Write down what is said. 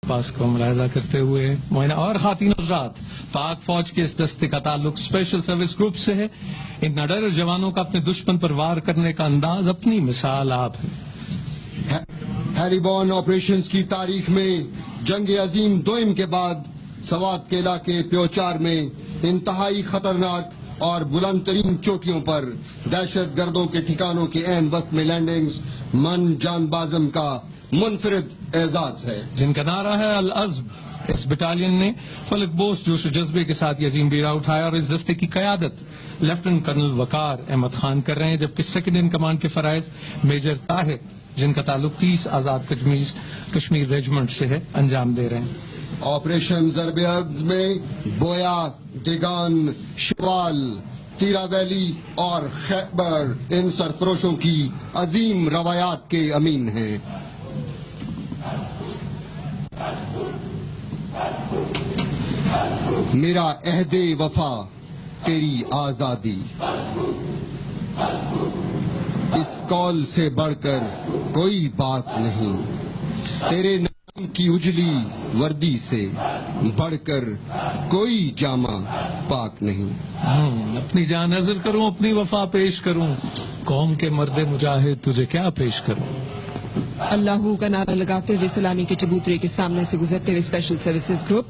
پاس کو ملاحظہ کرتے ہوئے معائنہ اور خواتین حضرات، پاک فوج کے اس دستے کا تعلق اسپیشل سروس گروپ سے ہے. ان نڈر جوانوں کا اپنے دشمن پر وار کرنے کا انداز اپنی مثال آپ ہے. ہیری بورن آپریشنز کی تاریخ میں جنگ عظیم دوئم کے بعد سوات کے علاقے پیوچار میں انتہائی خطرناک اور بلند ترین چوٹیوں پر دہشت گردوں کے ٹھکانوں کے عین وسط میں لینڈنگز من جان بازم کا منفرد اعزاز ہے، جن کا نعرہ ہے العزم. اس بٹالین نے فلک بوس جوش و جذبے کے ساتھ یہ عظیم بیڑا اٹھایا اور اس دستے کی قیادت لیفٹنٹ کرنل وقار احمد خان کر رہے ہیں، جبکہ سیکنڈ ان کمانڈ کے فرائض میجر طاہر، جن کا تعلق 30 آزاد کشمیر ریجمنٹ سے ہے، انجام دے رہے ہیں. آپریشن ضرب عرض میں بویا، ڈیگان، شوال، تیرا ویلی اور خیبر ان سرفروشوں کی عظیم روایات کے امین ہیں. میرا عہد وفا تیری آزادی، اس قول سے بڑھ کر کوئی بات نہیں، تیرے نام کی اجلی وردی سے بڑھ کر کوئی جامہ پاک نہیں. اپنی جان نظر کروں، اپنی وفا پیش کروں، قوم کے مرد مجاہد تجھے کیا پیش کروں. اللہ کا نعرہ لگاتے ہوئے سلامی کے چبوترے کے سامنے سے گزرتے ہوئے اسپیشل سروسز گروپ